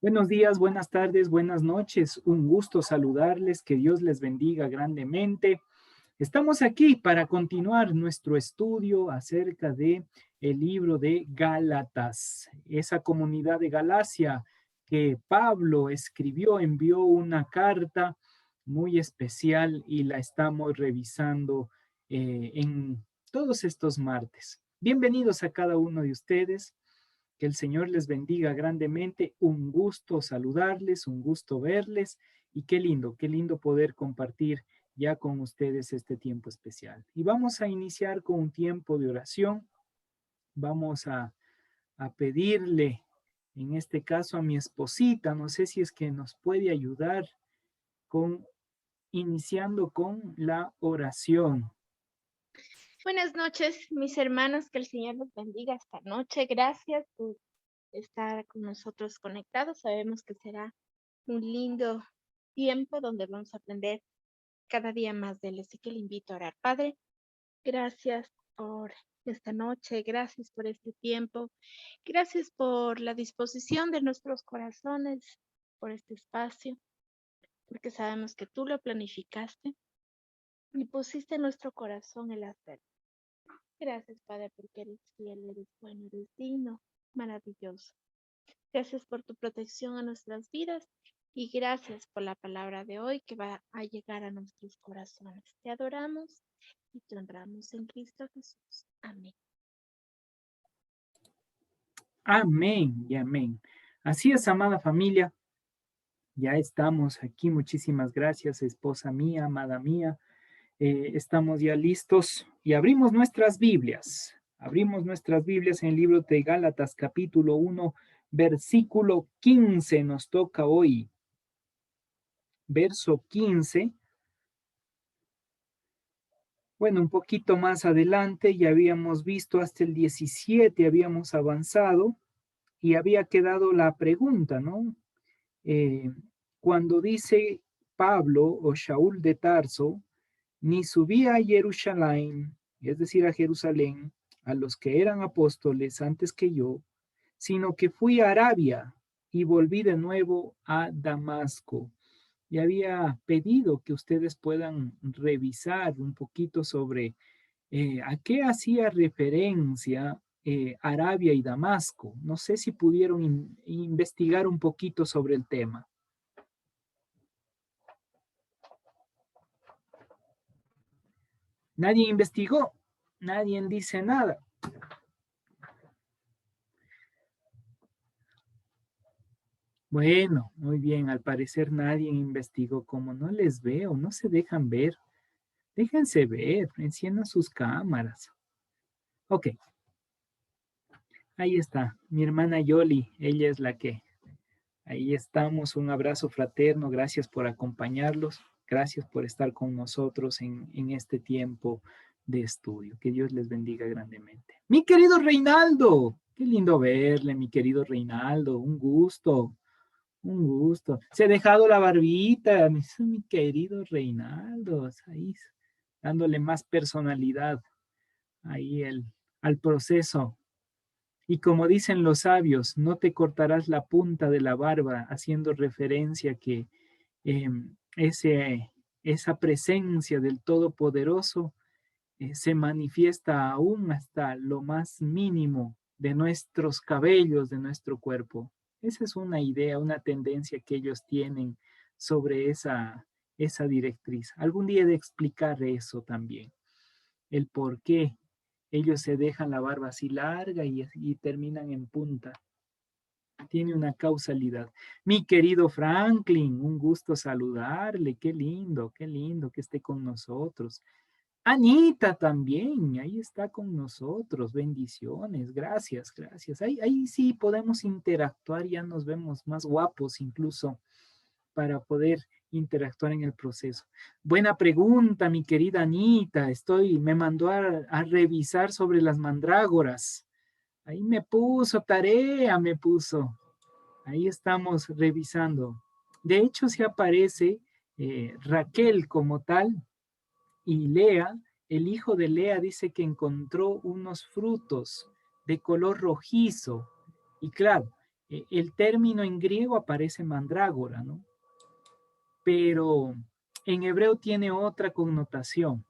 Buenos días, buenas tardes, buenas noches. Un gusto saludarles, que Dios les bendiga grandemente. Estamos aquí para continuar nuestro estudio acerca de el libro de Gálatas, esa comunidad de Galacia que Pablo escribió, envió una carta muy especial y la estamos revisando en todos estos martes. Bienvenidos a cada uno de ustedes. Que el Señor les bendiga grandemente. Un gusto saludarles, un gusto verles y qué lindo poder compartir ya con ustedes este tiempo especial. Y vamos a iniciar con un tiempo de oración. Vamos a pedirle, en este caso a mi esposita, no sé si es que nos puede ayudar con iniciando con la oración. Buenas noches, mis hermanos, que el Señor los bendiga esta noche. Gracias por estar con nosotros conectados. Sabemos que será un lindo tiempo donde vamos a aprender cada día más de Él. Así que le invito a orar. Padre, gracias por esta noche, gracias por este tiempo, gracias por la disposición de nuestros corazones, por este espacio, porque sabemos que tú lo planificaste y pusiste en nuestro corazón el hacer. Gracias, Padre, porque eres fiel, eres bueno, eres digno, maravilloso. Gracias por tu protección a nuestras vidas y gracias por la palabra de hoy que va a llegar a nuestros corazones. Te adoramos y te honramos en Cristo Jesús. Amén. Amén y amén. Así es, amada familia. Ya estamos aquí. Muchísimas gracias, esposa mía, amada mía. Estamos ya listos y abrimos nuestras Biblias. Abrimos nuestras Biblias en el libro de Gálatas, capítulo 1, versículo 15. Nos toca hoy. Verso 15. Bueno, un poquito más adelante ya habíamos visto hasta el 17, habíamos avanzado y había quedado la pregunta, ¿no? Eh, Cuando dice Pablo o Shaul de Tarso, ni subí a Jerusalén, es decir, a Jerusalén, a los que eran apóstoles antes que yo, sino que fui a Arabia y volví de nuevo a Damasco. Y había pedido que ustedes puedan revisar un poquito sobre a qué hacía referencia Arabia y Damasco. No sé si pudieron investigar un poquito sobre el tema. Nadie investigó, nadie dice nada. Bueno, muy bien, al parecer nadie investigó. Como no les veo, no se dejan ver. Déjense ver, enciendan sus cámaras. Ok, ahí está, mi hermana Yoli, ella es la que. Ahí estamos, un abrazo fraterno, gracias por acompañarlos, gracias por estar con nosotros en este tiempo de estudio. Que Dios les bendiga grandemente. Mi querido Reinaldo, qué lindo verle, mi querido Reinaldo, un gusto. Un gusto. Se ha dejado la barbita, mi querido Reinaldo, ahí dándole más personalidad ahí al proceso. Y como dicen los sabios, no te cortarás la punta de la barba, haciendo referencia que esa presencia del Todopoderoso se manifiesta aún hasta lo más mínimo de nuestros cabellos, de nuestro cuerpo. Esa es una idea, una tendencia que ellos tienen sobre esa directriz. Algún día he de explicar eso también, el por qué ellos se dejan la barba así larga y terminan en punta. Tiene una causalidad. Mi querido Franklin, un gusto saludarle. Qué lindo que esté con nosotros. Anita también, ahí está con nosotros. Bendiciones, gracias, gracias. Ahí sí podemos interactuar, ya nos vemos más guapos incluso para poder interactuar en el proceso. Buena pregunta, mi querida Anita. Me mandó a revisar sobre las mandrágoras. Ahí me puso tarea, me puso. Ahí estamos revisando. De hecho, se aparece Raquel como tal y Lea, el hijo de Lea, dice que encontró unos frutos de color rojizo. Y claro, El término en griego aparece mandrágora, ¿no? Pero en hebreo tiene otra connotación,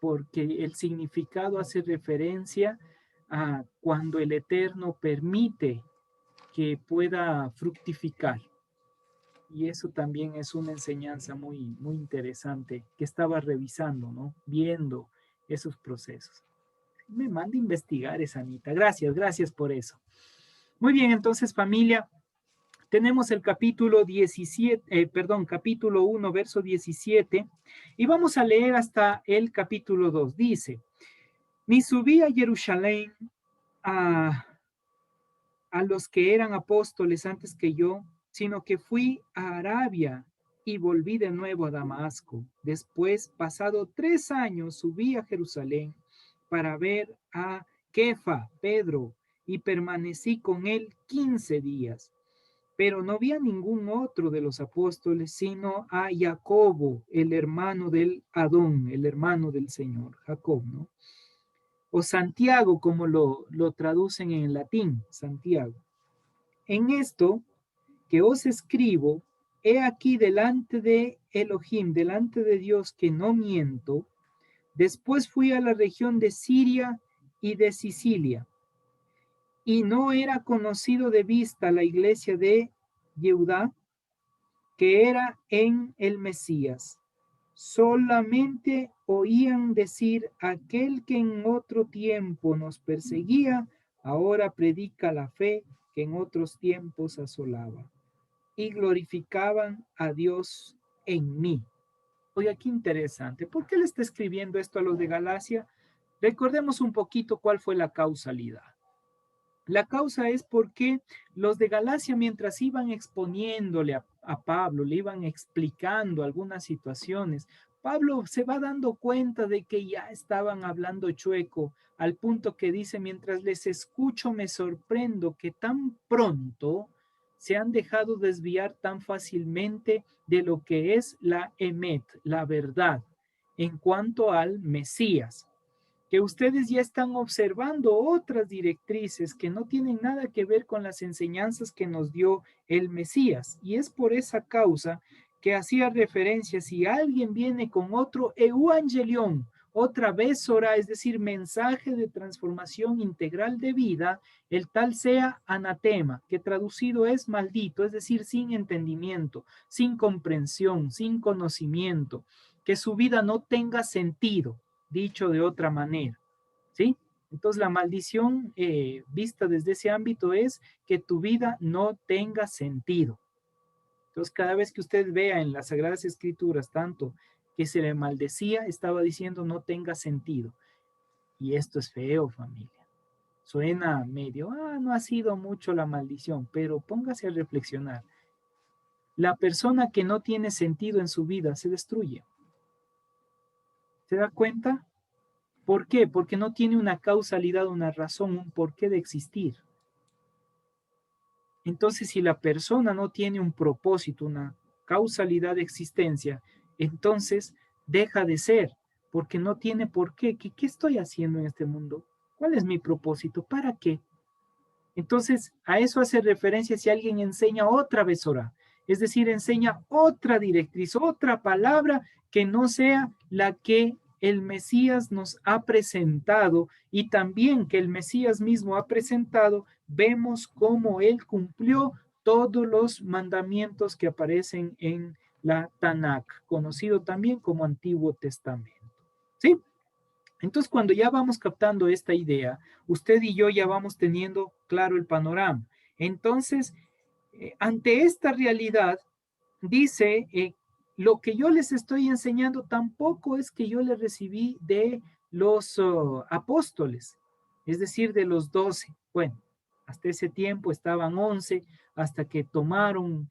porque el significado hace referencia a cuando el Eterno permite que pueda fructificar. Y eso también es una enseñanza muy, muy interesante que estaba revisando, ¿no? Viendo esos procesos. Me manda a investigar esa Anita. Gracias, gracias por eso. Muy bien, entonces familia, tenemos el capítulo 17, capítulo 1, verso 17, y vamos a leer hasta el capítulo 2. Dice, ni subí a Jerusalén a, a los que eran apóstoles antes que yo, sino que fui a Arabia y volví de nuevo a Damasco. Después, pasado 3 años, subí a Jerusalén para ver a Kefa, Pedro, y permanecí con él 15 días. Pero no vi a ningún otro de los apóstoles, sino a Jacobo, el hermano del Adón, el hermano del Señor, Jacob, ¿no? O Santiago, como lo traducen en latín, Santiago. En esto que os escribo, he aquí delante de Elohim, delante de Dios que no miento. Después fui a la región de Siria y de Sicilia, y no era conocido de vista la iglesia de Yehudá, que era en el Mesías. Solamente oían decir, aquel que en otro tiempo nos perseguía, ahora predica la fe que en otros tiempos asolaba. Y glorificaban a Dios en mí. Oiga, qué interesante. ¿Por qué le está escribiendo esto a los de Galacia? Recordemos un poquito cuál fue la causalidad. La causa es porque los de Galacia, mientras iban exponiéndole a Pablo, le iban explicando algunas situaciones, Pablo se va dando cuenta de que ya estaban hablando chueco, al punto que dice, mientras les escucho me sorprendo que tan pronto se han dejado desviar tan fácilmente de lo que es la emet, la verdad, en cuanto al Mesías, que ustedes ya están observando otras directrices que no tienen nada que ver con las enseñanzas que nos dio el Mesías. Y es por esa causa que hacía referencia, si alguien viene con otro evangelión, otra vez ora, es decir, mensaje de transformación integral de vida, el tal sea anatema, que traducido es maldito, es decir, sin entendimiento, sin comprensión, sin conocimiento, que su vida no tenga sentido, dicho de otra manera, ¿sí? Entonces la maldición vista desde ese ámbito es que tu vida no tenga sentido. Entonces cada vez que usted vea en las Sagradas Escrituras tanto que se le maldecía, estaba diciendo no tenga sentido. Y esto es feo, familia. Suena medio, no ha sido mucho la maldición, pero póngase a reflexionar. La persona que no tiene sentido en su vida se destruye. ¿Se da cuenta? ¿Por qué? Porque no tiene una causalidad, una razón, un porqué de existir. Entonces, si la persona no tiene un propósito, una causalidad de existencia, entonces deja de ser, porque no tiene por qué. ¿Qué estoy haciendo en este mundo? ¿Cuál es mi propósito? ¿Para qué? Entonces, a eso hace referencia si alguien enseña otra besora, es decir, enseña otra directriz, otra palabra que no sea la que el Mesías nos ha presentado y también que el Mesías mismo ha presentado, vemos cómo él cumplió todos los mandamientos que aparecen en la Tanakh, conocido también como Antiguo Testamento. ¿Sí? Entonces, cuando ya vamos captando esta idea, usted y yo ya vamos teniendo claro el panorama. Entonces, ante esta realidad, dice, lo que yo les estoy enseñando tampoco es que yo le recibí de los apóstoles, es decir, de los 12. Bueno, hasta ese tiempo estaban 11, hasta que tomaron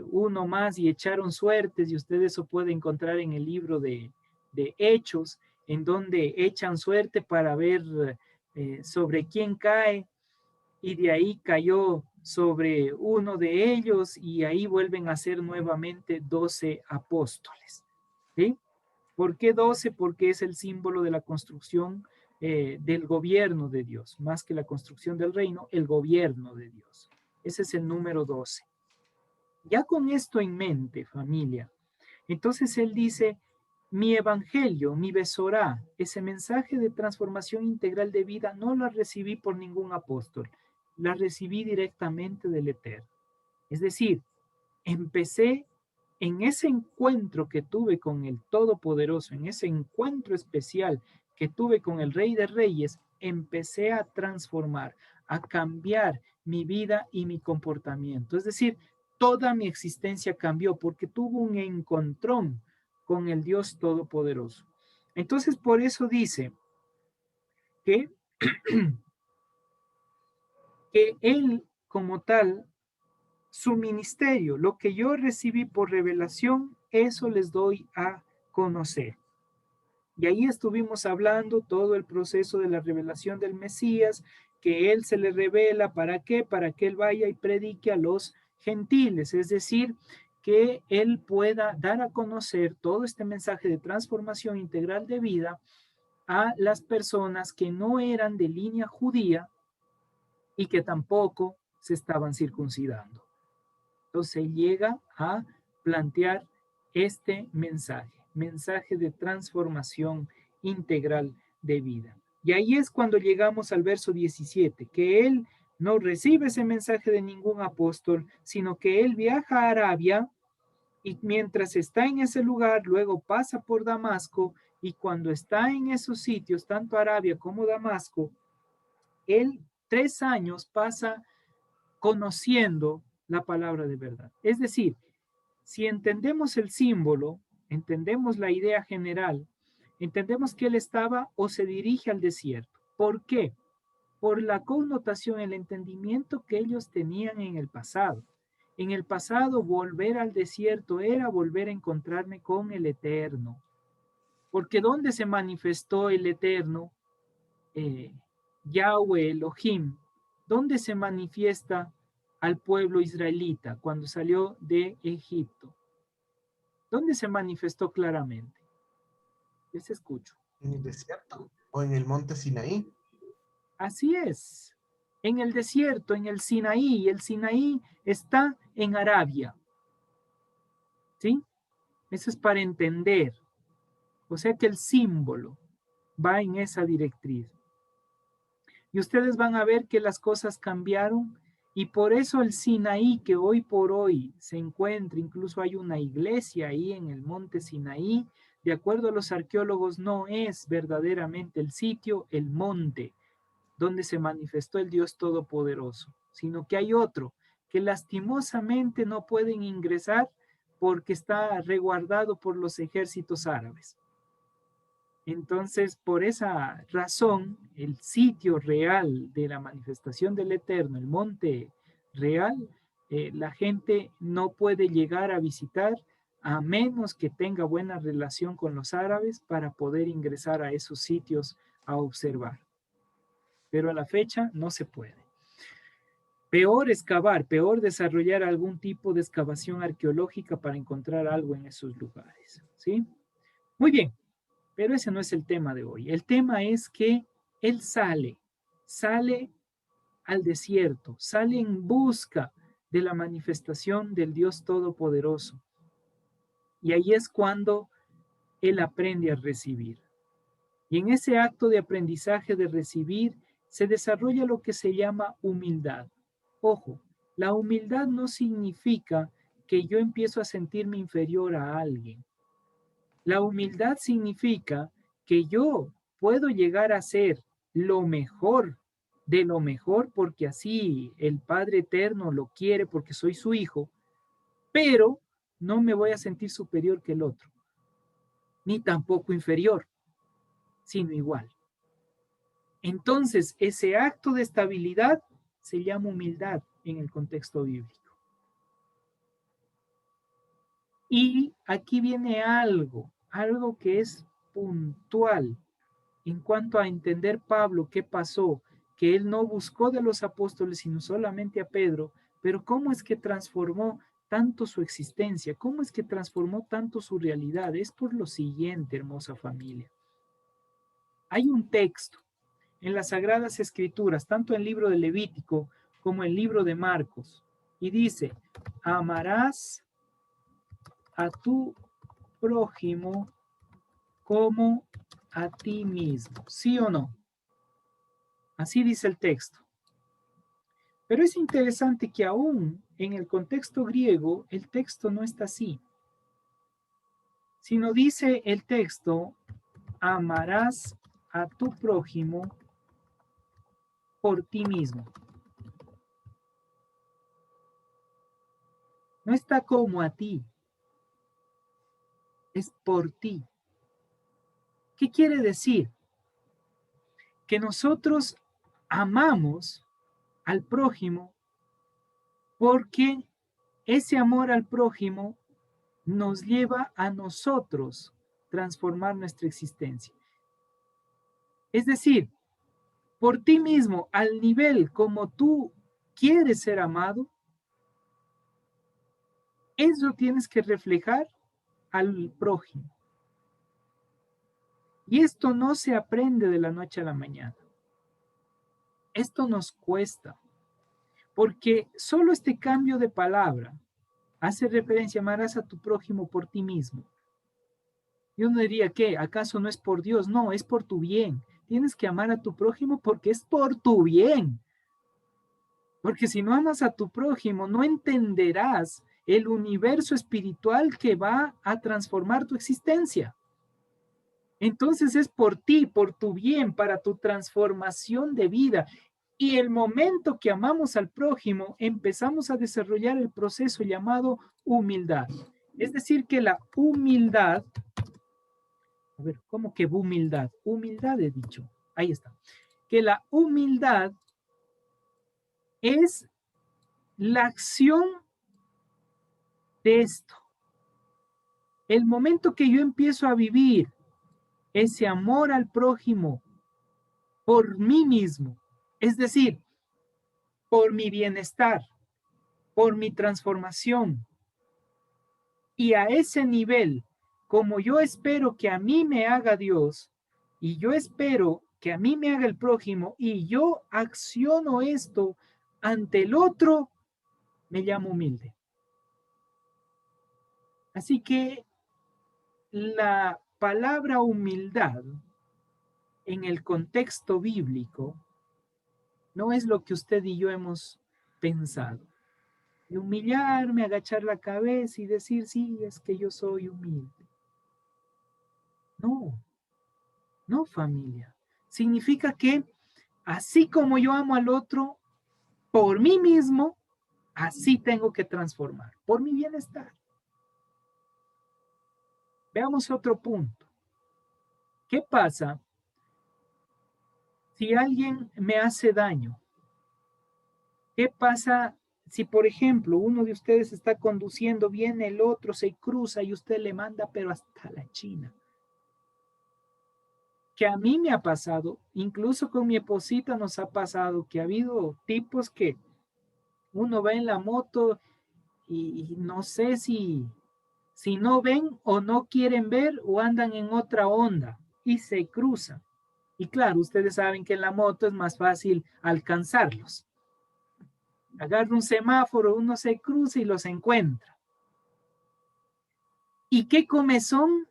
uno más y echaron suertes, y usted eso puede encontrar en el libro de Hechos, en donde echan suerte para ver sobre quién cae, y de ahí cayó sobre uno de ellos, y ahí vuelven a ser nuevamente 12 apóstoles. ¿Sí? ¿Por qué 12? Porque es el símbolo de la construcción del gobierno de Dios, más que la construcción del reino, el gobierno de Dios. Ese es el número 12. Ya con esto en mente, familia, entonces él dice, mi evangelio, mi besorá, ese mensaje de transformación integral de vida, no la recibí por ningún apóstol, la recibí directamente del Eterno. Es decir, empecé en ese encuentro que tuve con el Todopoderoso, en ese encuentro especial que tuve con el Rey de Reyes, empecé a transformar, a cambiar mi vida y mi comportamiento. Es decir, toda mi existencia cambió porque tuvo un encontrón con el Dios Todopoderoso. Entonces, por eso dice que, que Él como tal, su ministerio, lo que yo recibí por revelación, eso les doy a conocer. Y ahí estuvimos hablando todo el proceso de la revelación del Mesías, que Él se le revela, ¿para qué? Para que Él vaya y predique a los gentiles, es decir, que Él pueda dar a conocer todo este mensaje de transformación integral de vida a las personas que no eran de línea judía y que tampoco se estaban circuncidando. Entonces llega a plantear este mensaje de transformación integral de vida. Y ahí es cuando llegamos al verso 17, que él no recibe ese mensaje de ningún apóstol, sino que él viaja a Arabia y mientras está en ese lugar, luego pasa por Damasco y cuando está en esos sitios, tanto Arabia como Damasco, él 3 años pasa conociendo la palabra de verdad. Es decir, si entendemos el símbolo, entendemos la idea general, entendemos que él estaba o se dirige al desierto. ¿Por qué? Por la connotación, el entendimiento que ellos tenían en el pasado. En el pasado, volver al desierto era volver a encontrarme con el Eterno. Porque ¿dónde se manifestó el Eterno? Yahweh, Elohim. ¿Dónde se manifiesta al pueblo israelita cuando salió de Egipto? ¿Dónde se manifestó claramente? Les escucho. En el desierto o en el monte Sinaí. Así es. En el desierto, en el Sinaí, y el Sinaí está en Arabia. ¿Sí? Eso es para entender. O sea que el símbolo va en esa directriz. Y ustedes van a ver que las cosas cambiaron y por eso el Sinaí que hoy por hoy se encuentra, incluso hay una iglesia ahí en el monte Sinaí, de acuerdo a los arqueólogos, no es verdaderamente el sitio, el monte donde se manifestó el Dios Todopoderoso, sino que hay otro que lastimosamente no pueden ingresar porque está resguardado por los ejércitos árabes. Entonces, por esa razón, el sitio real de la manifestación del Eterno, el monte real, la gente no puede llegar a visitar a menos que tenga buena relación con los árabes para poder ingresar a esos sitios a observar. Pero a la fecha no se puede. Peor excavar, peor desarrollar algún tipo de excavación arqueológica para encontrar algo en esos lugares. ¿Sí? Muy bien. Pero ese no es el tema de hoy. El tema es que él sale al desierto, sale en busca de la manifestación del Dios Todopoderoso. Y ahí es cuando él aprende a recibir. Y en ese acto de aprendizaje de recibir se desarrolla lo que se llama humildad. Ojo, la humildad no significa que yo empiezo a sentirme inferior a alguien. La humildad significa que yo puedo llegar a ser lo mejor de lo mejor porque así el Padre Eterno lo quiere porque soy su hijo, pero no me voy a sentir superior que el otro, ni tampoco inferior, sino igual. Entonces, ese acto de estabilidad se llama humildad en el contexto bíblico. Y aquí viene algo que es puntual en cuanto a entender Pablo qué pasó, que él no buscó de los apóstoles, sino solamente a Pedro, pero cómo es que transformó tanto su existencia, cómo es que transformó tanto su realidad. Es por lo siguiente, hermosa familia. Hay un texto en las Sagradas Escrituras, tanto en el libro de Levítico como el libro de Marcos. Y dice, amarás a tu prójimo como a ti mismo. ¿Sí o no? Así dice el texto. Pero es interesante que aún en el contexto griego, el texto no está así. Sino dice el texto, amarás a tu prójimo por ti mismo. No está como a ti, es por ti. ¿Qué quiere decir? Que nosotros amamos al prójimo porque ese amor al prójimo nos lleva a nosotros transformar nuestra existencia. Es decir, por ti mismo, al nivel como tú quieres ser amado, eso tienes que reflejar al prójimo. Y esto no se aprende de la noche a la mañana. Esto nos cuesta, porque solo este cambio de palabra hace referencia, amarás a tu prójimo por ti mismo. Y uno diría, ¿qué? ¿Acaso no es por Dios? No, es por tu bien. Tienes que amar a tu prójimo porque es por tu bien. Porque si no amas a tu prójimo, no entenderás el universo espiritual que va a transformar tu existencia. Entonces es por ti, por tu bien, para tu transformación de vida. Y el momento que amamos al prójimo, empezamos a desarrollar el proceso llamado humildad. Es decir, que la humildad, a ver, ¿cómo que humildad? Humildad he dicho, ahí está. Que la humildad es la acción de esto. El momento que yo empiezo a vivir ese amor al prójimo por mí mismo, es decir, por mi bienestar, por mi transformación. Y a ese nivel, como yo espero que a mí me haga Dios, y yo espero que a mí me haga el prójimo, y yo acciono esto ante el otro, me llamo humilde. Así que la palabra humildad en el contexto bíblico no es lo que usted y yo hemos pensado. De humillarme, agachar la cabeza y decir, sí, es que yo soy humilde. No, no, familia. Significa que así como yo amo al otro, por mí mismo, así tengo que transformar, por mi bienestar. Veamos otro punto. ¿Qué pasa si alguien me hace daño? ¿Qué pasa si, por ejemplo, uno de ustedes está conduciendo, viene el otro, se cruza y usted le manda, pero hasta la China? Que a mí me ha pasado, incluso con mi esposita nos ha pasado, que ha habido tipos que uno va en la moto y no sé si no ven o no quieren ver o andan en otra onda y se cruzan. Y claro, ustedes saben que en la moto es más fácil alcanzarlos. Agarra un semáforo, uno se cruza y los encuentra. ¿Y qué comezón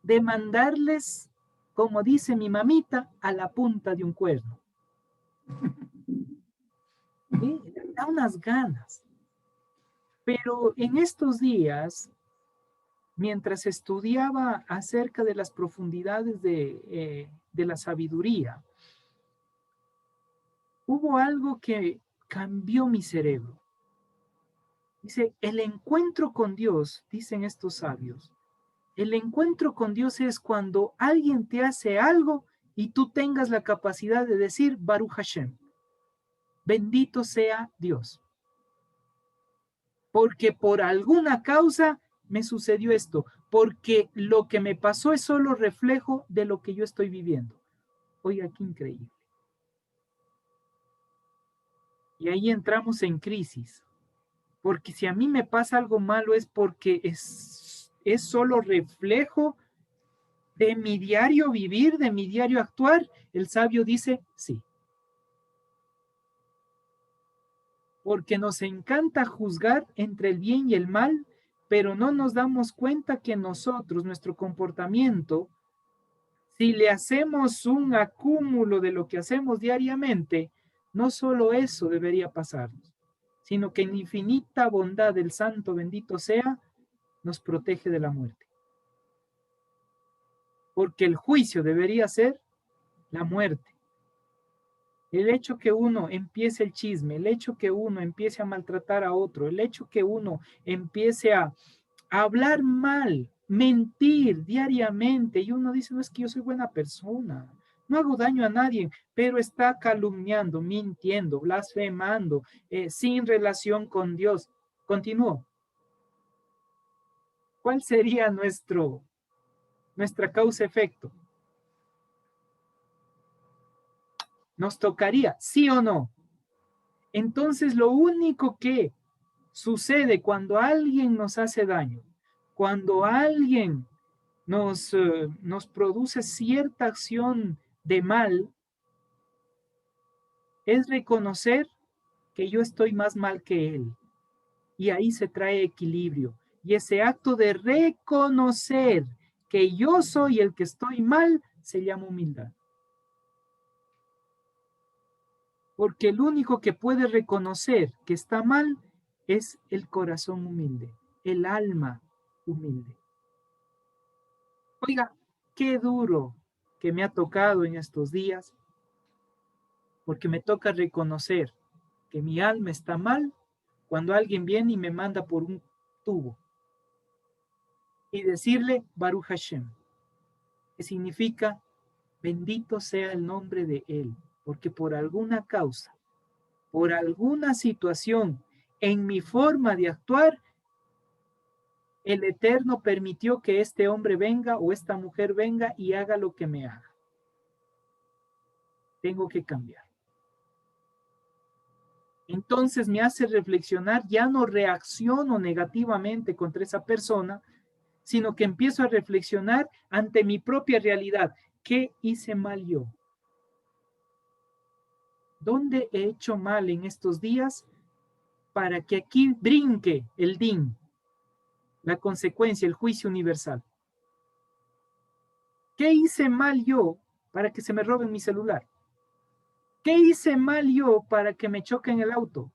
de mandarles, como dice mi mamita, a la punta de un cuerno? ¿Sí? Da unas ganas. Pero en estos días, mientras estudiaba acerca de las profundidades de la sabiduría, hubo algo que cambió mi cerebro. Dice, el encuentro con Dios, dicen estos sabios, el encuentro con Dios es cuando alguien te hace algo y tú tengas la capacidad de decir, Baruch Hashem, bendito sea Dios. Porque por alguna causa me sucedió esto, porque lo que me pasó es solo reflejo de lo que yo estoy viviendo. Oiga, qué increíble. Y ahí entramos en crisis, porque si a mí me pasa algo malo es porque es solo reflejo de mi diario vivir, de mi diario actuar. El sabio dice, sí. porque nos encanta juzgar entre el bien y el mal, pero no nos damos cuenta que nosotros, nuestro comportamiento, si le hacemos un acúmulo de lo que hacemos diariamente, no solo eso debería pasarnos, sino que en infinita bondad del Santo bendito sea, nos protege de la muerte. Porque el juicio debería ser la muerte. El hecho que uno empiece el chisme, el hecho que uno empiece a maltratar a otro, el hecho que uno empiece a hablar mal, mentir diariamente, y uno dice, no es que yo soy buena persona, no hago daño a nadie, pero está calumniando, mintiendo, blasfemando, sin relación con Dios. Continúo. ¿Cuál sería nuestra causa-efecto? ¿Nos tocaría, sí o no? Entonces, lo único que sucede cuando alguien nos hace daño, cuando alguien nos produce cierta acción de mal, es reconocer que yo estoy más mal que él. Y ahí se trae equilibrio. Y ese acto de reconocer que yo soy el que estoy mal se llama humildad. Porque el único que puede reconocer que está mal es el corazón humilde, el alma humilde. Oiga, qué duro que me ha tocado en estos días, porque me toca reconocer que mi alma está mal cuando alguien viene y me manda por un tubo y decirle Baruch Hashem, que significa bendito sea el nombre de él, porque por alguna causa, por alguna situación en mi forma de actuar, el Eterno permitió que este hombre venga o esta mujer venga y haga lo que me haga. Tengo que cambiar. Entonces me hace reflexionar, ya no reacciono negativamente contra esa persona, sino que empiezo a reflexionar ante mi propia realidad. ¿Qué hice mal yo? ¿Dónde he hecho mal en estos días para que aquí brinque el din, la consecuencia, el juicio universal? ¿Qué hice mal yo para que se me roben mi celular? ¿Qué hice mal yo para que me choquen el auto?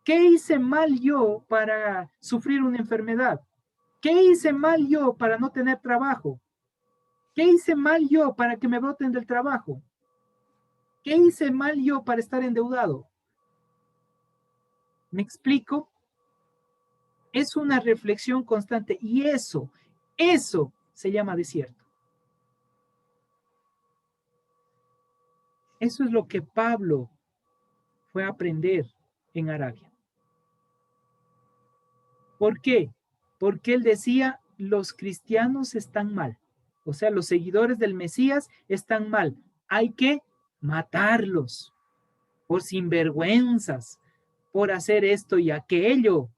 ¿Qué hice mal yo para sufrir una enfermedad? ¿Qué hice mal yo para no tener trabajo? ¿Qué hice mal yo para que me boten del trabajo? ¿Qué hice mal yo para estar endeudado? ¿Me explico? Es una reflexión constante y eso se llama desierto. Eso es lo que Pablo fue a aprender en Arabia. ¿Por qué? Porque él decía, los cristianos están mal. O sea, los seguidores del Mesías están mal. Hay que matarlos por sinvergüenzas, por hacer esto y aquello.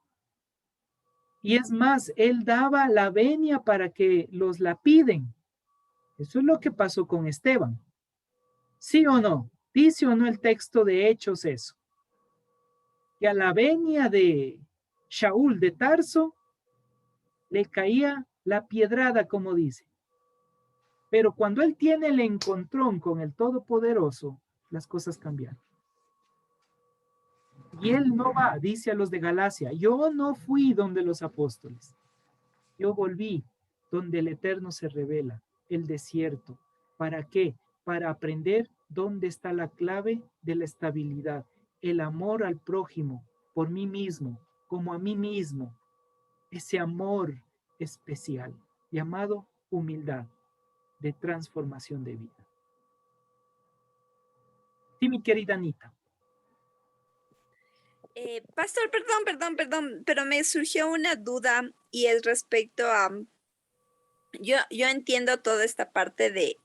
Y es más, él daba la venia para que los lapiden. Eso es lo que pasó con Esteban. ¿Sí o no? ¿Dice o no el texto de Hechos eso? Que a la venia de Shaul de Tarso le caía la piedrada, como dice. Pero cuando él tiene el encontrón con el Todopoderoso, las cosas cambian. Y él no va, dice a los de Galacia, yo no fui donde los apóstoles, yo volví donde el Eterno se revela, el desierto. ¿Para qué? Para aprender dónde está la clave de la estabilidad, el amor al prójimo, por mí mismo, como a mí mismo, ese amor especial llamado humildad de transformación de vida. Sí, mi querida Anita. Pastor, perdón, pero me surgió una duda y es respecto a, yo entiendo toda esta parte de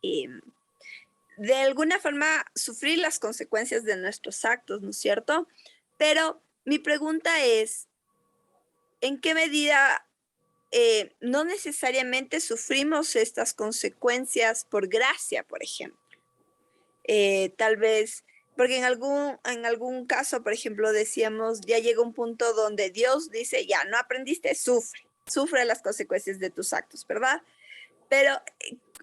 alguna forma sufrir las consecuencias de nuestros actos, ¿no es cierto? Pero mi pregunta es, ¿en qué medida no necesariamente sufrimos estas consecuencias por gracia, por ejemplo? Tal vez Porque en algún caso, por ejemplo, decíamos, ya llega un punto donde Dios dice, ya, no aprendiste, sufre las consecuencias de tus actos, ¿verdad? Pero,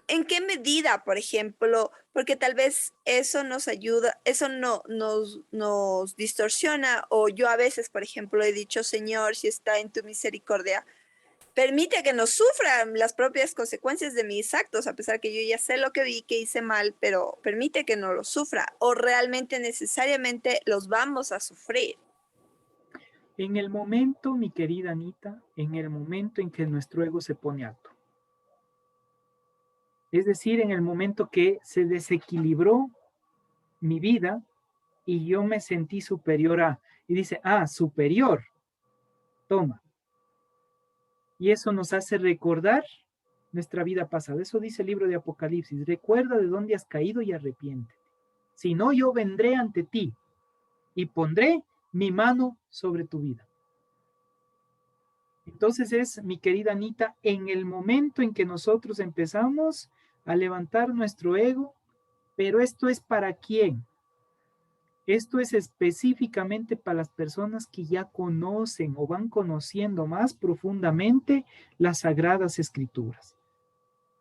¿en qué medida, por ejemplo? Porque tal vez eso nos ayuda, eso no nos distorsiona, o yo a veces, por ejemplo, he dicho, Señor, si está en tu misericordia, permite que no sufran las propias consecuencias de mis actos, a pesar que yo ya sé lo que vi, que hice mal, pero permite que no lo sufra, o realmente necesariamente los vamos a sufrir. En el momento, mi querida Anita, en el momento en que nuestro ego se pone alto. Es decir, en el momento que se desequilibró mi vida y yo me sentí superior a, y dice, superior, toma. Y eso nos hace recordar nuestra vida pasada. Eso dice el libro de Apocalipsis. Recuerda de dónde has caído y arrepiéntete. Si no, yo vendré ante ti y pondré mi mano sobre tu vida. Entonces es, mi querida Anita, en el momento en que nosotros empezamos a levantar nuestro ego, pero esto es para quién. Esto es específicamente para las personas que ya conocen o van conociendo más profundamente las Sagradas Escrituras,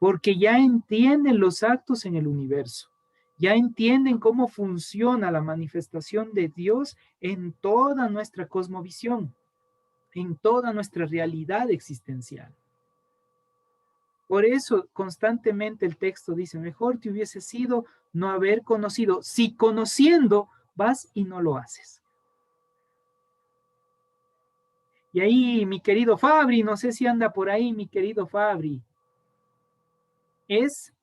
porque ya entienden los actos en el universo, ya entienden cómo funciona la manifestación de Dios en toda nuestra cosmovisión, en toda nuestra realidad existencial. Por eso constantemente el texto dice, mejor te hubiese sido no haber conocido, si conociendo vas y no lo haces. Y ahí mi querido Fabri, no sé si anda por ahí mi querido Fabri, es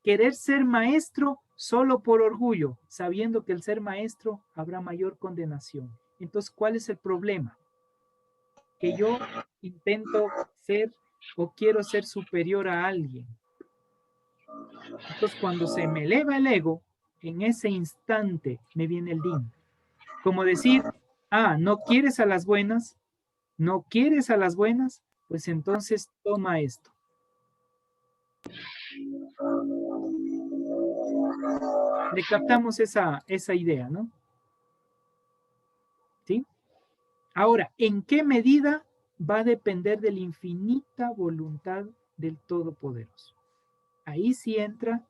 querer ser maestro solo por orgullo, sabiendo que el ser maestro habrá mayor condenación. Entonces, ¿cuál es el problema? Que yo intento ser o quiero ser superior a alguien. Entonces, cuando se me eleva el ego, en ese instante me viene el din. Como decir, no quieres a las buenas, no quieres a las buenas, pues entonces toma esto. Le captamos esa idea, ¿no? ¿Sí? Ahora, ¿en qué medida va a depender de la infinita voluntad del Todopoderoso? Ahí sí entra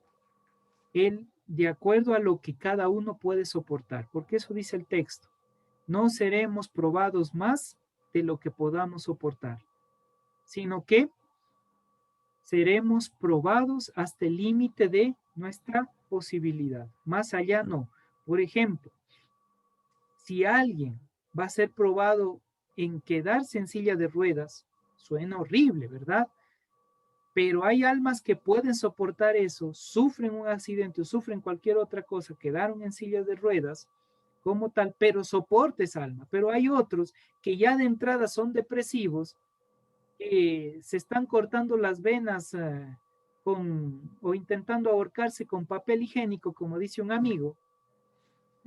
el de acuerdo a lo que cada uno puede soportar, porque eso dice el texto. No seremos probados más de lo que podamos soportar, sino que seremos probados hasta el límite de nuestra posibilidad. Más allá no. Por ejemplo, si alguien va a ser probado en quedarse en silla de ruedas, suena horrible, ¿verdad? Pero hay almas que pueden soportar eso, sufren un accidente o sufren cualquier otra cosa, quedaron en sillas de ruedas como tal, pero soporta esa alma. Pero hay otros que ya de entrada son depresivos, se están cortando las venas o intentando ahorcarse con papel higiénico, como dice un amigo.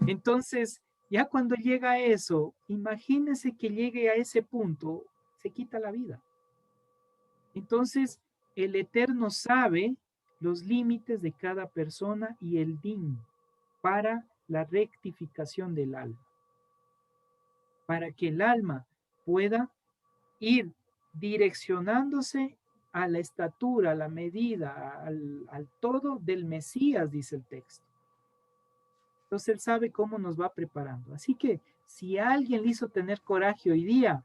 Entonces, ya cuando llega a eso, imagínense que llegue a ese punto, se quita la vida. Entonces, el Eterno sabe los límites de cada persona y el din para la rectificación del alma, para que el alma pueda ir direccionándose a la estatura, a la medida, al todo del Mesías, dice el texto. Entonces Él sabe cómo nos va preparando. Así que si alguien le hizo tener coraje hoy día,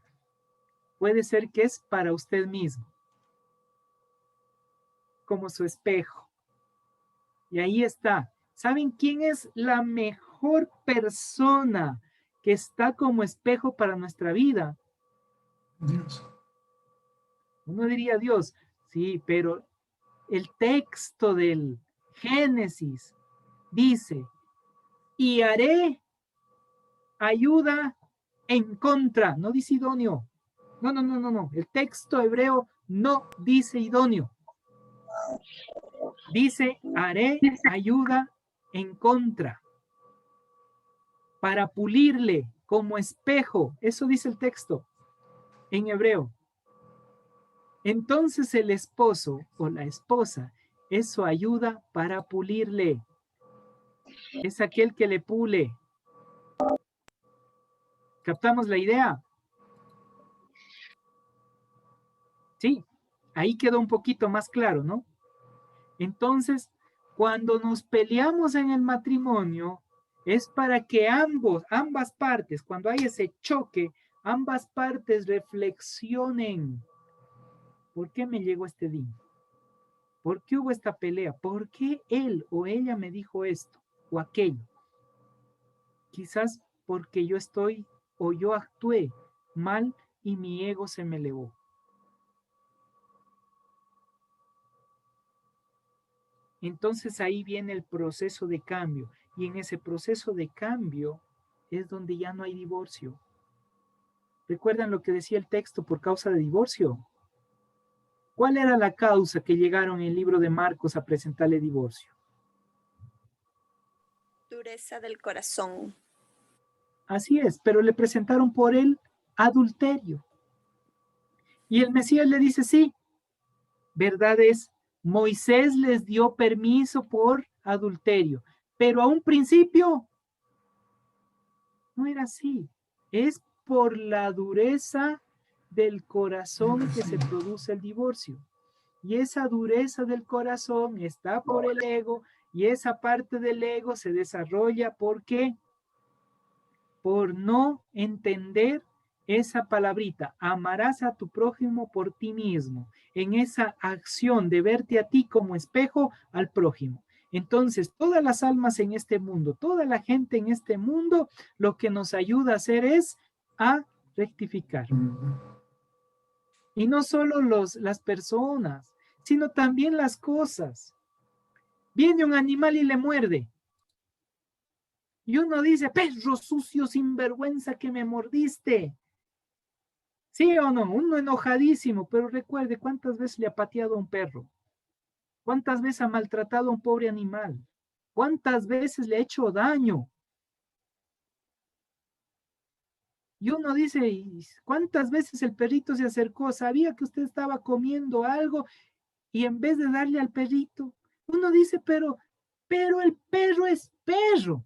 puede ser que es para usted mismo, como su espejo. Y ahí está. ¿Saben quién es la mejor persona que está como espejo para nuestra vida? Dios. Uno diría Dios, sí, pero el texto del Génesis dice, y haré ayuda en contra, no dice idóneo. No. El texto hebreo no dice idóneo. Dice, haré ayuda en contra para pulirle como espejo. Eso dice el texto en hebreo. Entonces el esposo o la esposa es su ayuda para pulirle. Es aquel que le pule. ¿Captamos la idea? Sí, ahí quedó un poquito más claro, ¿no? Entonces, cuando nos peleamos en el matrimonio, es para que ambas partes, cuando hay ese choque, ambas partes reflexionen. ¿Por qué me llegó este día? ¿Por qué hubo esta pelea? ¿Por qué él o ella me dijo esto o aquello? Quizás porque yo estoy o yo actué mal y mi ego se me elevó. Entonces ahí viene el proceso de cambio y en ese proceso de cambio es donde ya no hay divorcio. ¿Recuerdan lo que decía el texto por causa de divorcio? ¿Cuál era la causa que llegaron en el libro de Marcos a presentarle divorcio? Dureza del corazón. Así es, pero le presentaron por el adulterio. Y el Mesías le dice, sí, verdad es, Moisés les dio permiso por adulterio, pero a un principio no era así. Es por la dureza del corazón que se produce el divorcio. Y esa dureza del corazón está por el ego y esa parte del ego se desarrolla porque por no entender esa palabrita, amarás a tu prójimo por ti mismo, en esa acción de verte a ti como espejo al prójimo. Entonces, todas las almas en este mundo, toda la gente en este mundo, lo que nos ayuda a hacer es a rectificar. Y no solo las personas, sino también las cosas. Viene un animal y le muerde. Y uno dice, perro sucio, sinvergüenza que me mordiste. ¿Sí o no? Uno enojadísimo, pero recuerde cuántas veces le ha pateado a un perro. ¿Cuántas veces ha maltratado a un pobre animal? ¿Cuántas veces le ha hecho daño? Y uno dice, "¿Y cuántas veces el perrito se acercó? Sabía que usted estaba comiendo algo y en vez de darle al perrito, uno dice, pero el perro es perro.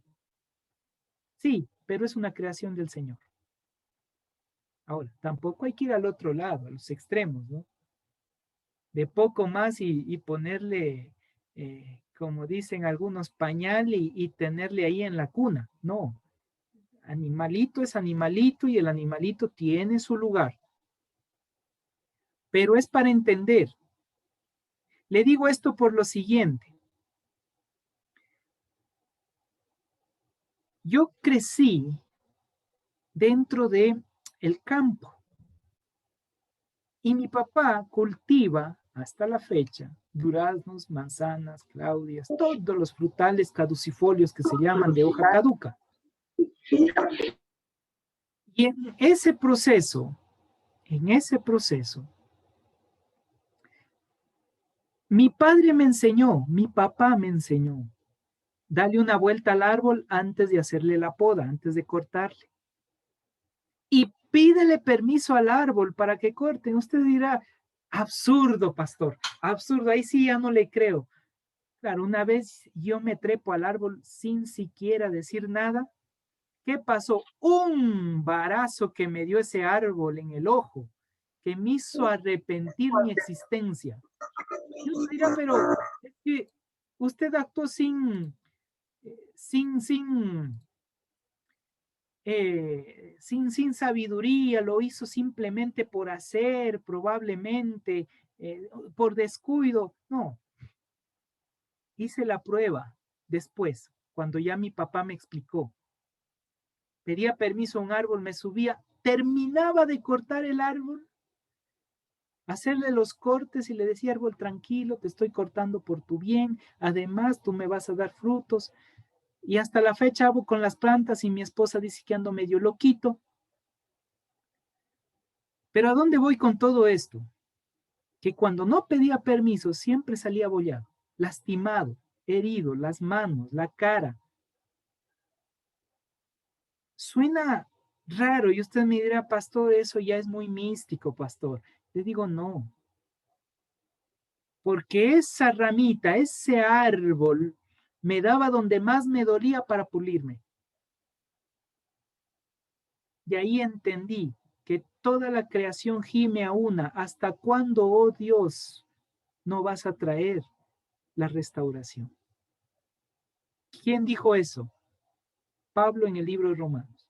Sí, pero es una creación del Señor. Ahora, tampoco hay que ir al otro lado, a los extremos, ¿no? De poco más y ponerle, como dicen algunos, pañal y tenerle ahí en la cuna. No, animalito es animalito y el animalito tiene su lugar. Pero es para entender. Le digo esto por lo siguiente. Yo crecí dentro de el campo y mi papá cultiva hasta la fecha duraznos, manzanas, claudias, todos los frutales caducifolios que se llaman de hoja caduca. Y en ese proceso, mi padre me enseñó, mi papá me enseñó, dale una vuelta al árbol antes de hacerle la poda, antes de cortarle. Y pídele permiso al árbol para que corten. Usted dirá, absurdo, pastor, absurdo, ahí sí ya no le creo. Claro, una vez yo me trepo al árbol sin siquiera decir nada. ¿Qué pasó? Un varazo que me dio ese árbol en el ojo, que me hizo arrepentir mi existencia. Y uno dirá, pero es que usted actuó sin, sin, sin sabiduría, lo hizo simplemente por hacer, probablemente, por descuido. No, hice la prueba después, cuando ya mi papá me explicó. Pedía permiso a un árbol, me subía, terminaba de cortar el árbol, hacerle los cortes y le decía, árbol, tranquilo, te estoy cortando por tu bien, además tú me vas a dar frutos. Y hasta la fecha hago con las plantas y mi esposa dice que ando medio loquito. Pero ¿a dónde voy con todo esto? Que cuando no pedía permiso siempre salía abollado, lastimado, herido, las manos, la cara. Suena raro y usted me dirá, pastor, eso ya es muy místico, pastor. Le digo, no, porque esa ramita, ese árbol, me daba donde más me dolía para pulirme. Y ahí entendí que toda la creación gime a una. ¿Hasta cuándo, oh Dios, no vas a traer la restauración? ¿Quién dijo eso? Pablo en el libro de Romanos.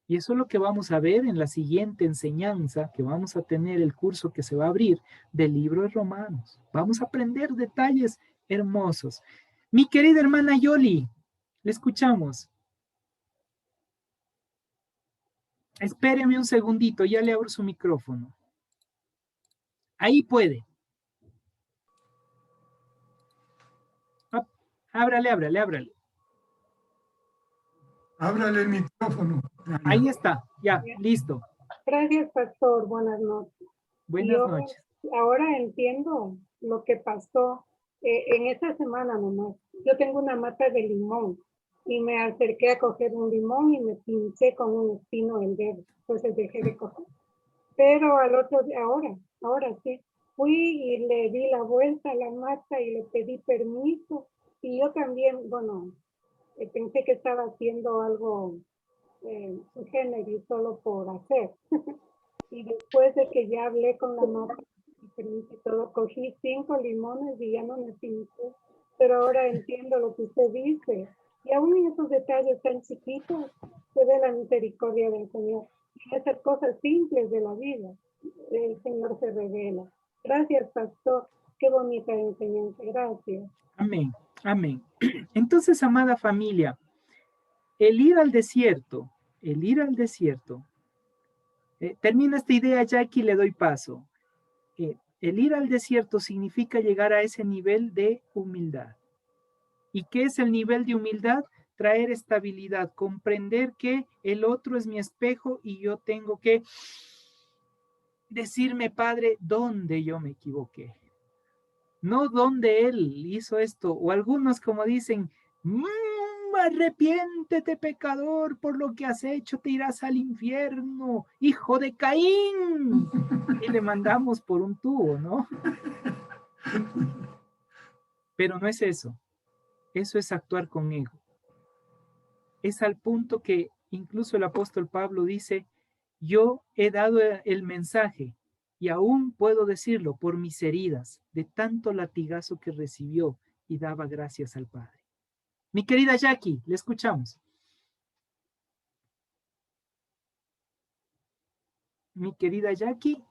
Y eso es lo que vamos a ver en la siguiente enseñanza, que vamos a tener el curso que se va a abrir del libro de Romanos. Vamos a aprender detalles hermosos. Mi querida hermana Yoli, le escuchamos. Espéreme un segundito, ya le abro su micrófono. Ahí puede. Ábrale. Ábrale el micrófono. Ahí está, ya, listo. Gracias, pastor. Buenas noches. Buenas noches. Ahora entiendo lo que pasó en esta semana nomás. Yo tengo una mata de limón y me acerqué a coger un limón y me pinché con un espino el dedo. Entonces dejé de coger. Pero al otro día, ahora sí, fui y le di la vuelta a la mata y le pedí permiso. Y yo también, bueno, pensé que estaba haciendo algo género solo por hacer. Y después de que ya hablé con la madre y permití todo, cogí 5 limones y ya no me pinté. Pero ahora entiendo lo que usted dice. Y aún en esos detalles tan chiquitos se ve la misericordia del Señor. Y esas cosas simples de la vida, el Señor se revela. Gracias, pastor. Qué bonita enseñanza. Gracias. Amén, amén. Entonces, amada familia, el ir al desierto, termina esta idea, Jackie, le doy paso. El ir al desierto significa llegar a ese nivel de humildad. ¿Y qué es el nivel de humildad? Traer estabilidad, comprender que el otro es mi espejo y yo tengo que decirme, Padre, dónde yo me equivoqué. No dónde Él hizo esto. O algunos como dicen, arrepiéntete pecador, por lo que has hecho te irás al infierno, hijo de Caín. Y le mandamos por un tubo, ¿no? Pero no es eso. Eso es actuar con ego. Es al punto que incluso el apóstol Pablo dice, yo he dado el mensaje y aún puedo decirlo por mis heridas, de tanto latigazo que recibió y daba gracias al Padre. Mi querida Jackie, le escuchamos. Mi querida Jackie.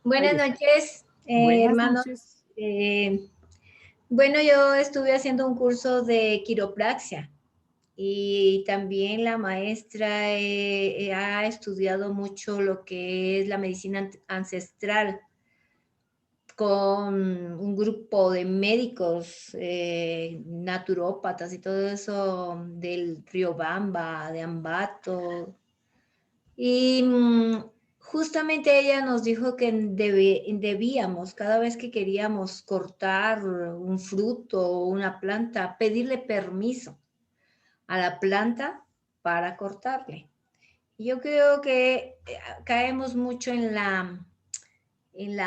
Buenas noches, Buenas hermanos. noches. Bueno, yo estuve haciendo un curso de quiropraxia y también la maestra ha estudiado mucho lo que es la medicina ancestral con un grupo de médicos, naturópatas y todo eso del Riobamba, de Ambato. Y justamente ella nos dijo que debíamos, cada vez que queríamos cortar un fruto o una planta, pedirle permiso a la planta para cortarle. Y yo creo que caemos mucho en la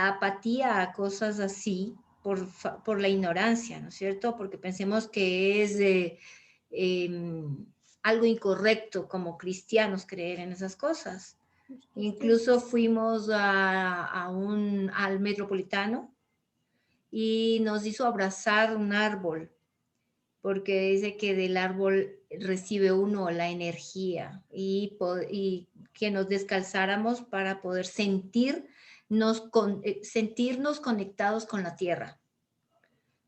apatía a cosas así por la ignorancia, ¿no es cierto? Porque pensemos que es algo incorrecto como cristianos creer en esas cosas. Incluso fuimos al Metropolitano y nos hizo abrazar un árbol, porque dice que del árbol recibe uno la energía y que nos descalzáramos para poder sentirnos conectados con la tierra.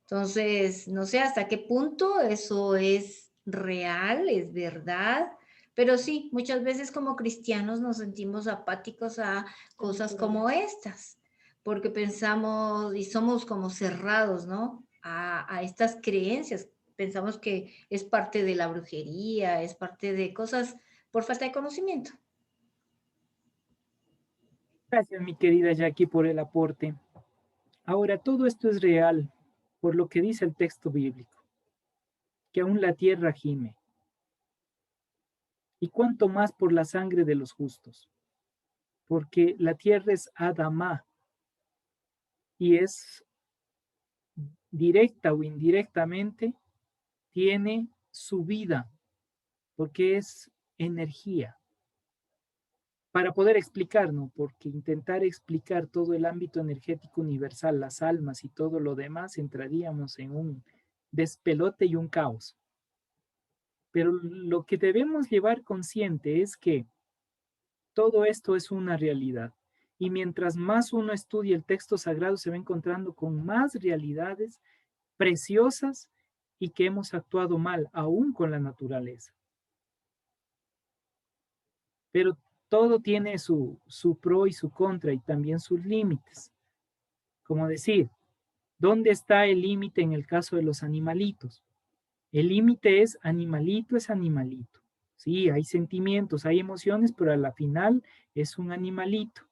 Entonces, no sé hasta qué punto eso es real, es verdad, pero sí, muchas veces como cristianos nos sentimos apáticos a cosas como estas, porque pensamos y somos como cerrados, ¿no? A estas creencias. Pensamos que es parte de la brujería, es parte de cosas por falta de conocimiento. Gracias, mi querida Jackie, por el aporte. Ahora, todo esto es real, por lo que dice el texto bíblico, que aún la tierra gime. Y cuánto más por la sangre de los justos, porque la tierra es Adamá y es directa o indirectamente, tiene su vida, porque es energía. Para poder explicarnos, porque intentar explicar todo el ámbito energético universal, las almas y todo lo demás, entraríamos en un despelote y un caos. Pero lo que debemos llevar consciente es que todo esto es una realidad. Y mientras más uno estudia el texto sagrado, se va encontrando con más realidades preciosas y que hemos actuado mal, aún con la naturaleza. Pero todo tiene su pro y su contra y también sus límites. Como decir, ¿dónde está el límite en el caso de los animalitos? El límite es animalito es animalito. Sí, hay sentimientos, hay emociones, pero a la final es un animalito.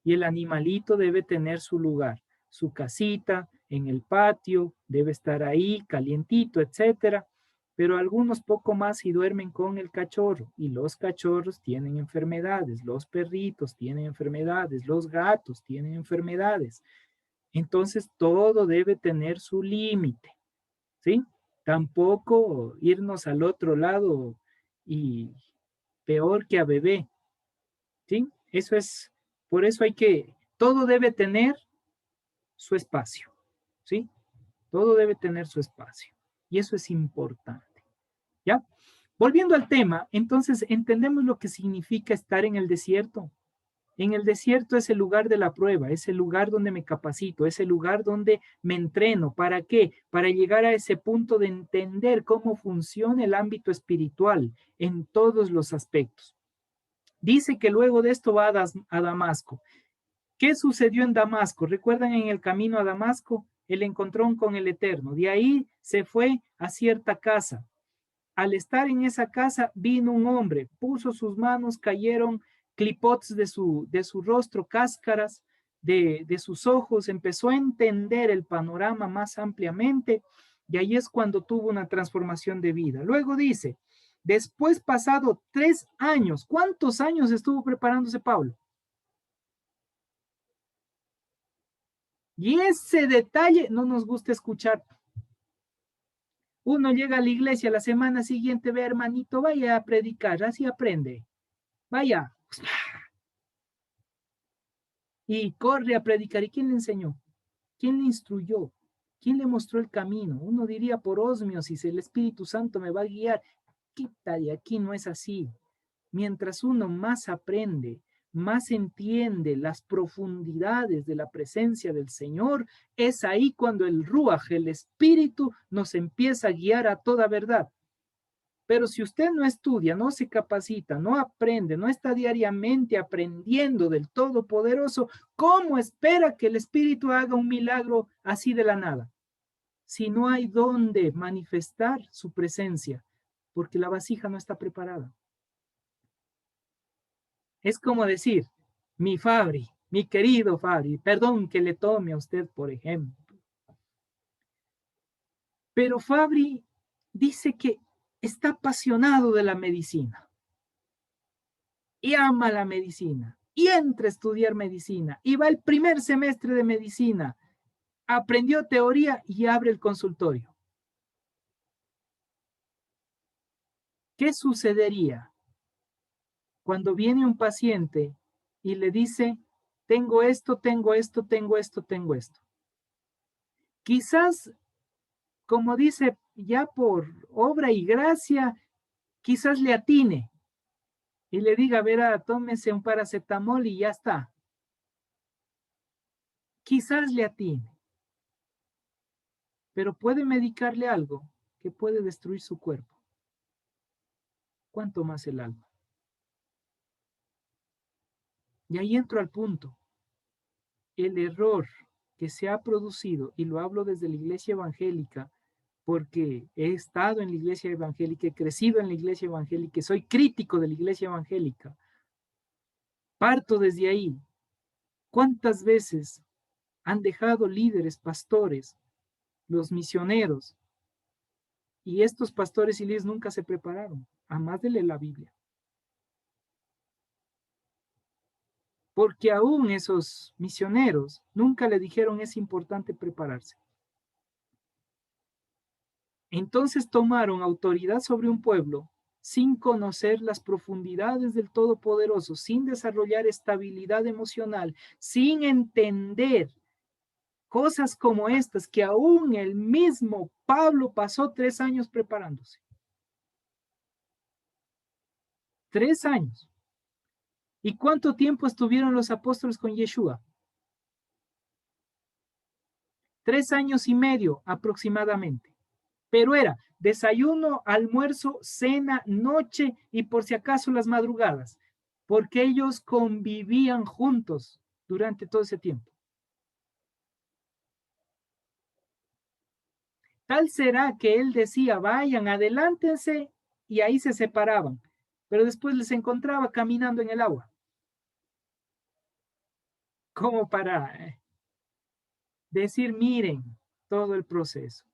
Y el animalito debe tener su lugar, su casita en el patio, debe estar ahí calientito, etcétera. Pero algunos poco más y duermen con el cachorro y los cachorros tienen enfermedades, los perritos tienen enfermedades, los gatos tienen enfermedades. Entonces todo debe tener su límite, ¿sí? Tampoco irnos al otro lado y peor que a bebé, ¿sí? Eso es, por eso todo debe tener su espacio, ¿sí? Todo debe tener su espacio. Y eso es importante, ¿ya? Volviendo al tema, entonces entendemos lo que significa estar en el desierto. En el desierto es el lugar de la prueba, es el lugar donde me capacito, es el lugar donde me entreno. ¿Para qué? Para llegar a ese punto de entender cómo funciona el ámbito espiritual en todos los aspectos. Dice que luego de esto va a Damasco. ¿Qué sucedió en Damasco? ¿Recuerdan en el camino a Damasco? El encontrón con el Eterno. De ahí se fue a cierta casa. Al estar en esa casa vino un hombre, puso sus manos, cayeron clipots de su rostro, cáscaras de sus ojos, empezó a entender el panorama más ampliamente y ahí es cuando tuvo una transformación de vida. Luego dice, después pasado 3 años, ¿cuántos años estuvo preparándose Pablo? Y ese detalle no nos gusta escuchar. Uno llega a la iglesia la semana siguiente, ve hermanito, vaya a predicar, así aprende. Vaya. Y corre a predicar. ¿Y quién le enseñó? ¿Quién le instruyó? ¿Quién le mostró el camino? Uno diría por osmosis, el Espíritu Santo me va a guiar. Quita de aquí, no es así. Mientras uno más aprende, más entiende las profundidades de la presencia del Señor, es ahí cuando el Ruaj, el Espíritu, nos empieza a guiar a toda verdad. Pero si usted no estudia, no se capacita, no aprende, no está diariamente aprendiendo del Todopoderoso, ¿cómo espera que el Espíritu haga un milagro así de la nada? Si no hay dónde manifestar su presencia, porque la vasija no está preparada. Es como decir, mi Fabri, mi querido Fabri, perdón que le tome a usted por ejemplo. Pero Fabri dice que está apasionado de la medicina y ama la medicina y entra a estudiar medicina y va el primer semestre de medicina, aprendió teoría y abre el consultorio. ¿Qué sucedería cuando viene un paciente y le dice, tengo esto, tengo esto, tengo esto, tengo esto? Quizás, como dice, ya por obra y gracia, quizás le atine y le diga, verá, tómese un paracetamol y ya está. Quizás le atine, pero puede medicarle algo que puede destruir su cuerpo. ¿Cuánto más el alma? Y ahí entro al punto. El error que se ha producido, y lo hablo desde la iglesia evangélica, porque he estado en la iglesia evangélica, he crecido en la iglesia evangélica, soy crítico de la iglesia evangélica. Parto desde ahí. ¿Cuántas veces han dejado líderes, pastores, los misioneros? Y estos pastores y líderes nunca se prepararon, a más de leer la Biblia. Porque aún esos misioneros nunca le dijeron es importante prepararse. Entonces tomaron autoridad sobre un pueblo sin conocer las profundidades del Todopoderoso, sin desarrollar estabilidad emocional, sin entender cosas como estas que aún el mismo Pablo pasó 3 años preparándose. 3 años. ¿Y cuánto tiempo estuvieron los apóstoles con Yeshua? 3 años y medio aproximadamente. Pero era desayuno, almuerzo, cena, noche y por si acaso las madrugadas, porque ellos convivían juntos durante todo ese tiempo. Tal será que él decía, vayan, adelántense, y ahí se separaban, pero después les encontraba caminando en el agua, como para decir, miren todo el proceso.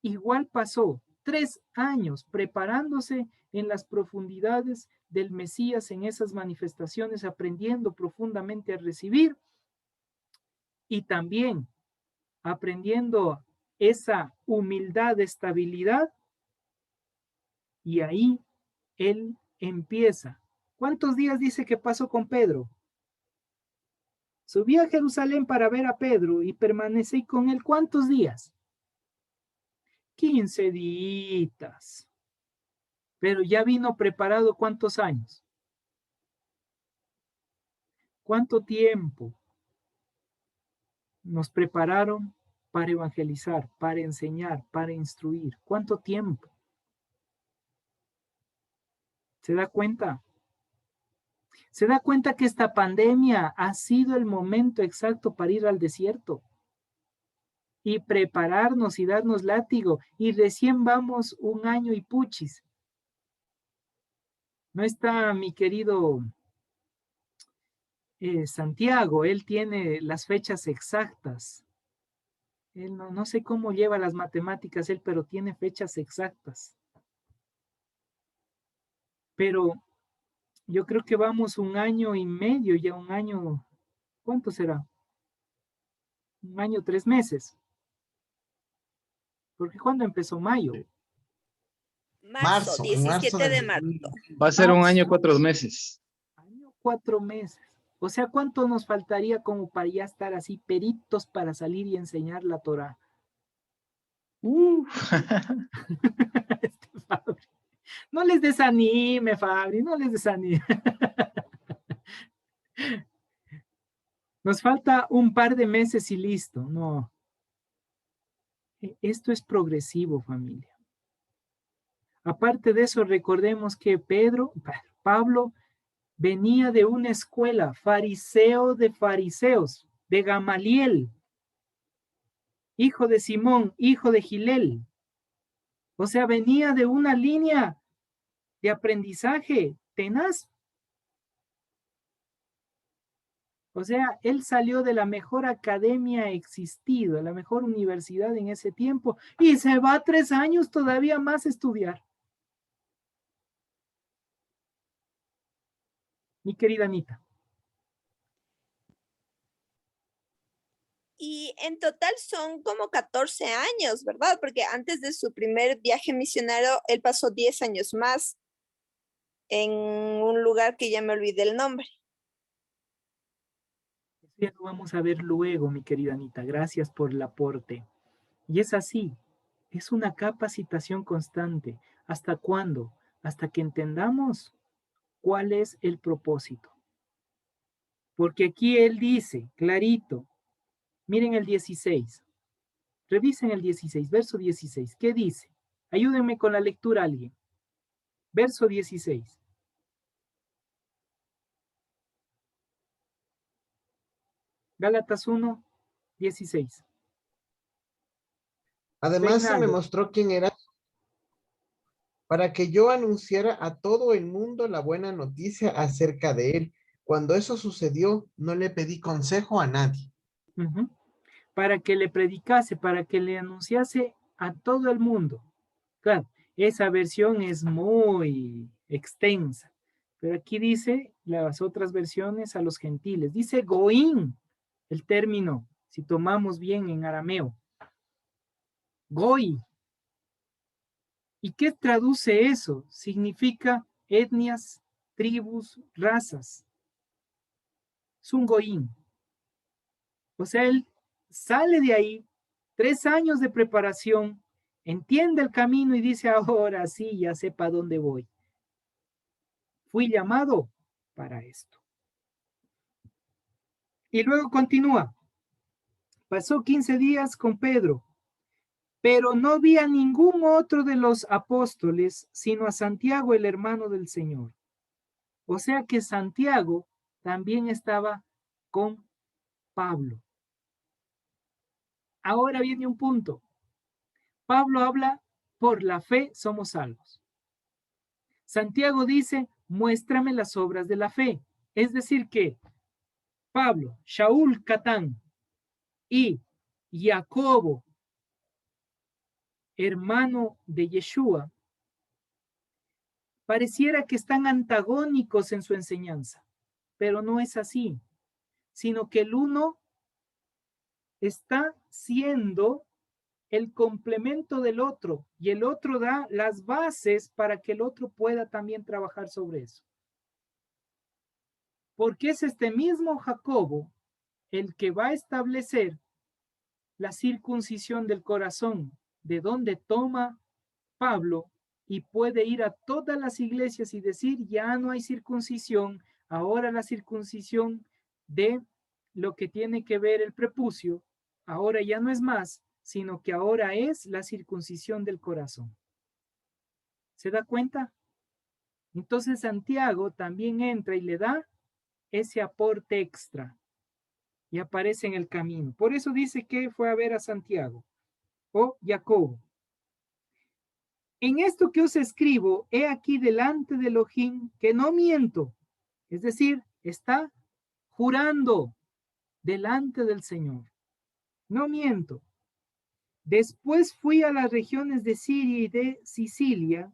Igual pasó 3 años preparándose en las profundidades del Mesías, en esas manifestaciones, aprendiendo profundamente a recibir y también aprendiendo esa humildad, estabilidad, y ahí él empieza. ¿Cuántos días dice que pasó con Pedro? Subí a Jerusalén para ver a Pedro y permanecí con él. ¿Cuántos días? 15 días. Pero ya vino preparado ¿cuántos años? ¿Cuánto tiempo nos prepararon para evangelizar, para enseñar, para instruir? ¿Cuánto tiempo? ¿Se da cuenta? ¿Se da cuenta que esta pandemia ha sido el momento exacto para ir al desierto y prepararnos y darnos látigo? Y recién vamos 1 año y puchis. No está mi querido Santiago, él tiene las fechas exactas. Él no sé cómo lleva las matemáticas él, pero tiene fechas exactas. Pero yo creo que vamos 1 año y medio, ya 1 año, ¿cuánto será? 1 año, 3 meses. Porque ¿cuándo empezó mayo? Marzo, en marzo 17 de del marzo. Va a ser 1 año, 4 meses. Año, 4 meses. O sea, ¿cuánto nos faltaría como para ya estar así peritos para salir y enseñar la Torá? Fabri. No les desanime, Fabri, no les desanime. Nos falta un par de meses y listo. No. Esto es progresivo, familia. Aparte de eso, recordemos que Pablo venía de una escuela, fariseo de fariseos, de Gamaliel, hijo de Simón, hijo de Gilel. O sea, venía de una línea de aprendizaje tenaz. O sea, él salió de la mejor academia existida, la mejor universidad en ese tiempo, y se va 3 años todavía más a estudiar. Mi querida Anita. Y en total son como 14 años, ¿verdad? Porque antes de su primer viaje misionero, él pasó 10 años más en un lugar que ya me olvidé el nombre. Eso ya lo vamos a ver luego, mi querida Anita. Gracias por el aporte. Y es así, es una capacitación constante. ¿Hasta cuándo? Hasta que entendamos cuál es el propósito. Porque aquí él dice, clarito, miren el 16, revisen el 16, verso 16, ¿qué dice? Ayúdenme con la lectura alguien. Verso 16. Gálatas 1, 16. Además se me Reinaldo. mostró quién era para que yo anunciara a todo el mundo la buena noticia acerca de él. Cuando eso sucedió, no le pedí consejo a nadie. Uh-huh. Para que le predicase, para que le anunciase a todo el mundo. Claro, esa versión es muy extensa, pero aquí dice las otras versiones a los gentiles. Dice goín, el término, si tomamos bien en arameo. Goy. ¿Y qué traduce eso? Significa etnias, tribus, razas. Es un goín. O sea, él sale de ahí, 3 años de preparación, entiende el camino y dice, ahora sí, ya sé para dónde voy. Fui llamado para esto. Y luego continúa. Pasó 15 días con Pedro, pero no vi a ningún otro de los apóstoles, sino a Santiago, el hermano del Señor. O sea que Santiago también estaba con Pablo. Ahora viene un punto. Pablo habla, por la fe somos salvos. Santiago dice, muéstrame las obras de la fe. Es decir que Pablo, Shaul Catán y Jacobo, hermano de Yeshua, pareciera que están antagónicos en su enseñanza, pero no es así, sino que el uno está siendo el complemento del otro y el otro da las bases para que el otro pueda también trabajar sobre eso. Porque es este mismo Jacobo el que va a establecer la circuncisión del corazón, de donde toma Pablo y puede ir a todas las iglesias y decir, ya no hay circuncisión, ahora la circuncisión de lo que tiene que ver el prepucio, ahora ya no es más, sino que ahora es la circuncisión del corazón. ¿Se da cuenta? Entonces Santiago también entra y le da ese aporte extra y aparece en el camino. Por eso dice que fue a ver a Santiago o Jacobo. En esto que os escribo, he aquí delante de Elohim que no miento. Es decir, está jurando delante del Señor. No miento. Después fui a las regiones de Siria y de Sicilia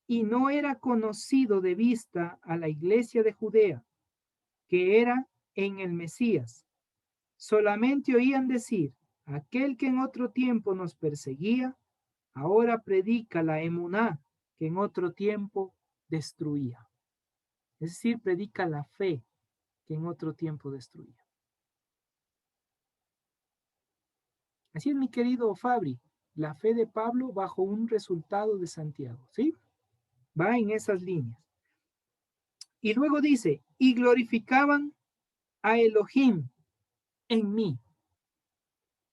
y no era conocido de vista a la iglesia de Judea, que era en el Mesías. Solamente oían decir, aquel que en otro tiempo nos perseguía, ahora predica la emuná que en otro tiempo destruía. Es decir, predica la fe que en otro tiempo destruía. Así es, mi querido Fabri, la fe de Pablo bajo un resultado de Santiago, ¿sí? Va en esas líneas. Y luego dice, y glorificaban a Elohim en mí.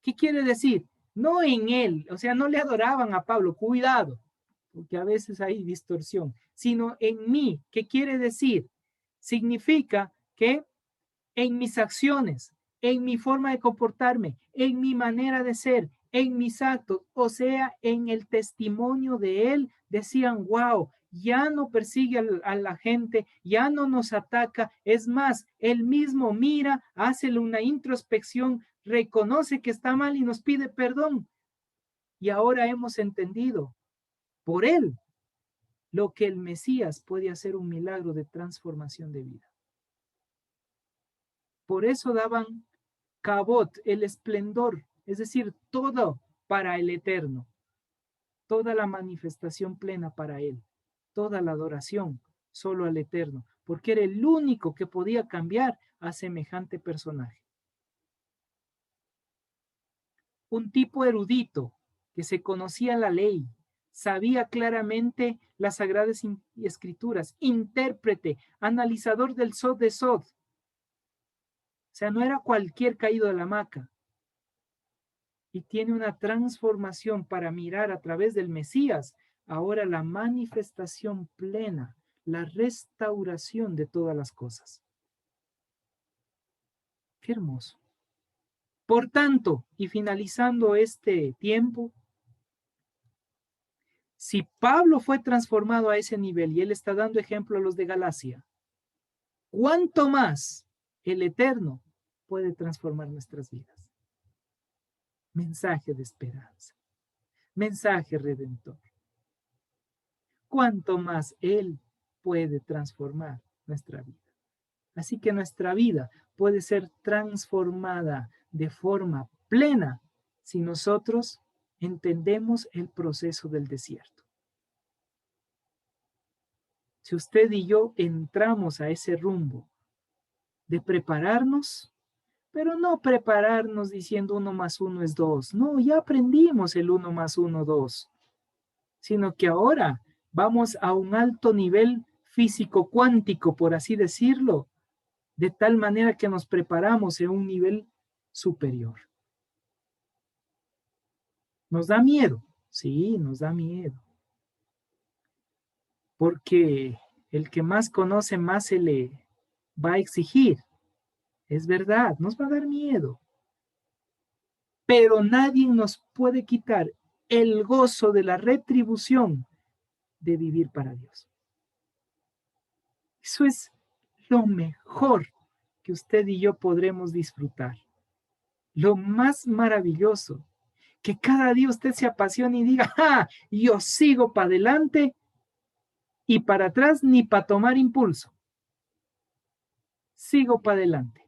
¿Qué quiere decir? No en él, o sea, no le adoraban a Pablo, cuidado, porque a veces hay distorsión, sino en mí. ¿Qué quiere decir? Significa que en mis acciones, en mi forma de comportarme, en mi manera de ser, en mis actos, o sea, en el testimonio de él, decían, wow, ya no persigue a la gente, ya no nos ataca, es más, él mismo mira, hace una introspección, reconoce que está mal y nos pide perdón. Y ahora hemos entendido por él lo que el Mesías puede hacer, un milagro de transformación de vida. Por eso daban Cabot, el esplendor, es decir, todo para el eterno, toda la manifestación plena para él, toda la adoración solo al eterno, porque era el único que podía cambiar a semejante personaje. Un tipo erudito que se conocía la ley, sabía claramente las sagradas escrituras, intérprete, analizador del Sod de Sod. O sea, no era cualquier caído de la hamaca. Y tiene una transformación para mirar a través del Mesías, ahora la manifestación plena, la restauración de todas las cosas. Qué hermoso. Por tanto, y finalizando este tiempo, si Pablo fue transformado a ese nivel y él está dando ejemplo a los de Galacia, ¿cuánto más el Eterno puede transformar nuestras vidas? Mensaje de esperanza, mensaje redentor. ¿Cuánto más Él puede transformar nuestra vida? Así que nuestra vida puede ser transformada de forma plena si nosotros entendemos el proceso del desierto. Si usted y yo entramos a ese rumbo de prepararnos, pero no prepararnos diciendo 1 más 1 es 2. No, ya aprendimos el 1 más 1, 2. Sino que ahora vamos a un alto nivel físico cuántico, por así decirlo, de tal manera que nos preparamos en un nivel superior. ¿Nos da miedo? Sí, nos da miedo. Porque el que más conoce, más se le va a exigir. Es verdad, nos va a dar miedo. Pero nadie nos puede quitar el gozo de la retribución de vivir para Dios. Eso es lo mejor que usted y yo podremos disfrutar. Lo más maravilloso, que cada día usted se apasione y diga, ¡ah! Yo sigo para adelante y para atrás ni para tomar impulso. Sigo para adelante,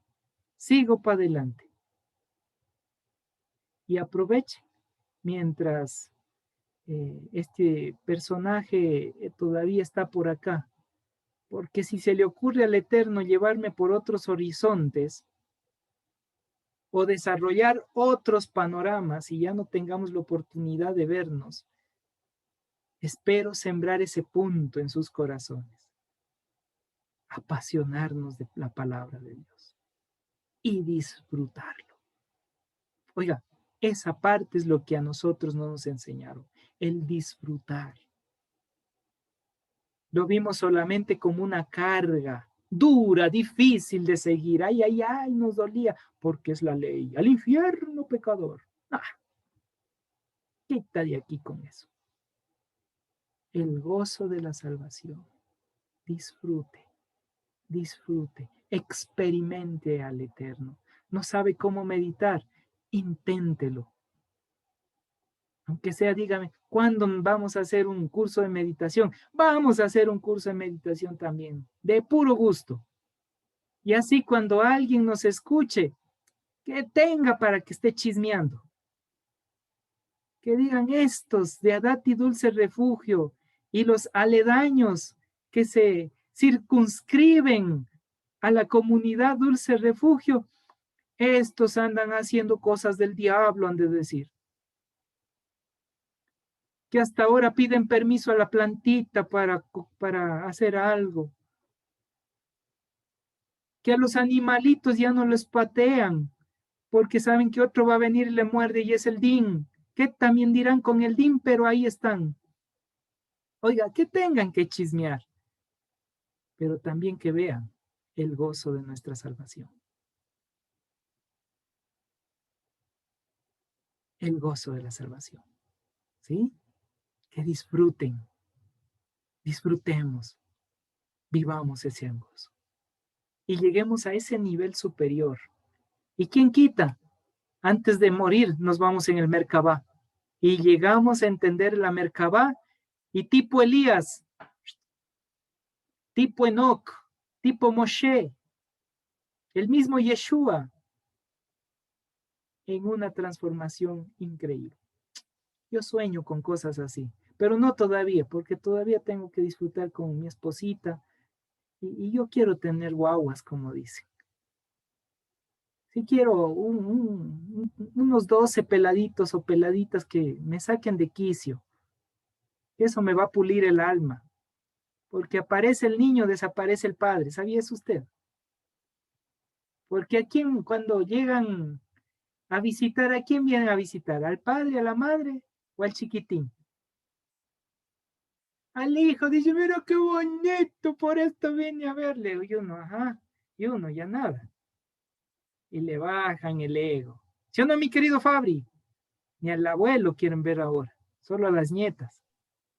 sigo para adelante. Y aproveche mientras este personaje todavía está por acá. Porque si se le ocurre al Eterno llevarme por otros horizontes o desarrollar otros panoramas y ya no tengamos la oportunidad de vernos, espero sembrar ese punto en sus corazones. Apasionarnos de la palabra de Dios y disfrutarlo. Oiga, esa parte es lo que a nosotros no nos enseñaron, el disfrutar. Lo vimos solamente como una carga dura, difícil de seguir. Ay, ay, ay, nos dolía, porque es la ley. Al infierno, pecador. Ah, quita de aquí con eso. El gozo de la salvación. Disfrute, disfrute, experimente al Eterno. No sabe cómo meditar, inténtelo. Aunque sea, dígame, ¿cuándo vamos a hacer un curso de meditación? Vamos a hacer un curso de meditación también, de puro gusto. Y así cuando alguien nos escuche, que tenga para que esté chismeando. Que digan estos de Adat y Dulce Refugio y los aledaños que se circunscriben a la comunidad Dulce Refugio, estos andan haciendo cosas del diablo, han de decir. Que hasta ahora piden permiso a la plantita para hacer algo. Que a los animalitos ya no les patean, porque saben que otro va a venir y le muerde y es el DIN. Que también dirán con el DIN, pero ahí están. Oiga, que tengan que chismear, pero también que vean el gozo de nuestra salvación. El gozo de la salvación. ¿Sí? Que disfruten, disfrutemos, vivamos ese gozo. Y lleguemos a ese nivel superior. ¿Y quién quita? Antes de morir nos vamos en el Merkabá. Y llegamos a entender la Merkabá y tipo Elías, tipo Enoch, tipo Moshe, el mismo Yeshua, en una transformación increíble. Yo sueño con cosas así, pero no todavía, porque todavía tengo que disfrutar con mi esposita y yo quiero tener guaguas, como dicen. Sí quiero unos 12 peladitos o peladitas que me saquen de quicio. Eso me va a pulir el alma. Porque aparece el niño, desaparece el padre. ¿Sabía eso usted? Porque cuando llegan a visitar, ¿a quién vienen a visitar? ¿Al padre, a la madre o al chiquitín? Al hijo. Dice, mira qué bonito, por esto vine a verle. Y uno, ajá. Y uno, ya nada. Y le bajan el ego. ¿Sí o no, mi querido Fabri? Ni al abuelo quieren ver ahora. Solo a las nietas.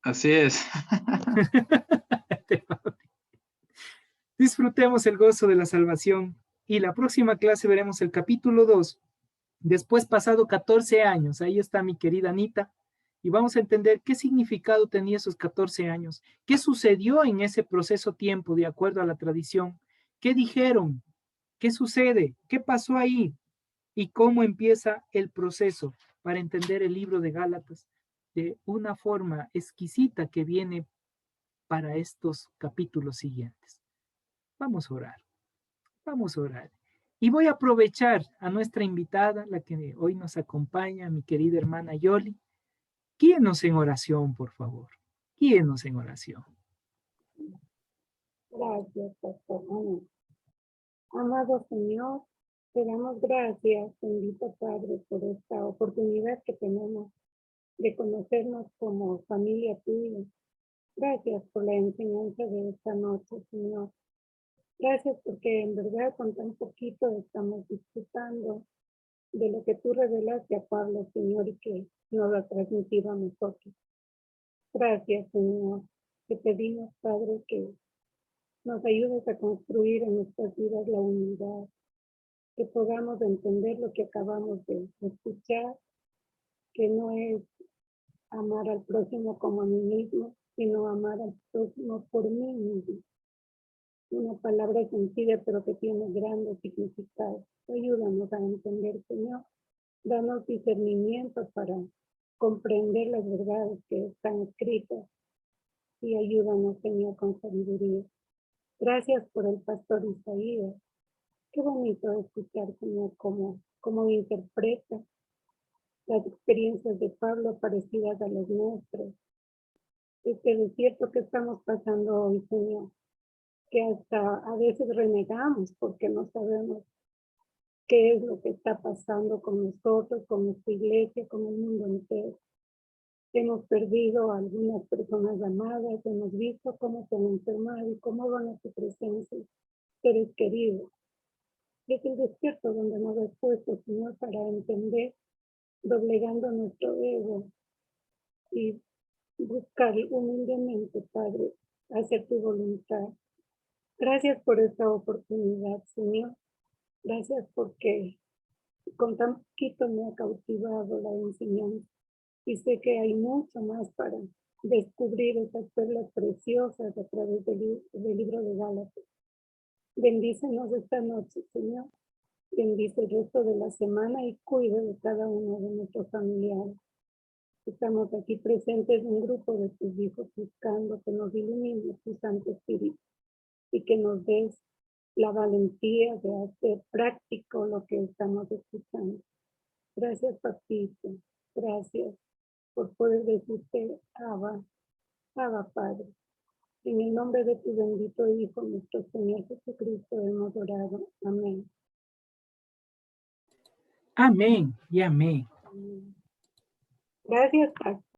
Así es. Disfrutemos el gozo de la salvación y la próxima clase veremos el capítulo 2. Después pasado 14 años, ahí está mi querida Anita, y vamos a entender qué significado tenía esos 14 años, qué sucedió en ese proceso tiempo de acuerdo a la tradición, qué dijeron, qué sucede, qué pasó ahí y cómo empieza el proceso para entender el libro de Gálatas de una forma exquisita que viene para estos capítulos siguientes. Vamos a orar, vamos a orar. Y voy a aprovechar a nuestra invitada, la que hoy nos acompaña, mi querida hermana Yoli. Guíenos en oración, por favor. Guíenos en oración. Gracias, Pastor Juan. Amado Señor, te damos gracias, bendito Padre, por esta oportunidad que tenemos de conocernos como familia tuya. Gracias por la enseñanza de esta noche, Señor. Gracias porque en verdad con tan poquito estamos disfrutando de lo que tú revelaste a Pablo, Señor, y que nos lo ha transmitido a nosotros. Gracias, Señor. Te pedimos, Padre, que nos ayudes a construir en nuestras vidas la unidad, que podamos entender lo que acabamos de escuchar, que no es amar al prójimo como a mí mismo, sino amar al prójimo por mí mismo. Una palabra sencilla, pero que tiene grandes significados. Ayúdanos a entender, Señor. Danos discernimiento para comprender las verdades que están escritas y ayúdanos, Señor, con sabiduría. Gracias por el pastor Isaías. Qué bonito escuchar, Señor, cómo interpreta las experiencias de Pablo parecidas a las nuestras. Este desierto que estamos pasando hoy, Señor, que hasta a veces renegamos porque no sabemos qué es lo que está pasando con nosotros, con nuestra iglesia, con el mundo entero. Hemos perdido a algunas personas amadas, hemos visto cómo se han enfermado y cómo van a su presencia seres queridos. Es el desierto donde nos has puesto, Señor, para entender, doblegando nuestro ego y buscar humildemente, Padre, hacer tu voluntad. Gracias por esta oportunidad, Señor. Gracias porque con tan poquito me ha cautivado la enseñanza y sé que hay mucho más para descubrir esas perlas preciosas a través del libro de Gálatas. Bendícenos esta noche, Señor. Bendice el resto de la semana y cuida de cada uno de nuestros familiares. Estamos aquí presentes en un grupo de tus hijos buscando que nos ilumine tu Santo Espíritu y que nos des la valentía de hacer práctico lo que estamos escuchando. Gracias, Papito. Gracias por poder decirte, Abba, Abba, Padre. En el nombre de tu bendito Hijo, nuestro Señor Jesucristo, hemos orado. Amén. Amén y amén. Gracias, Pastor.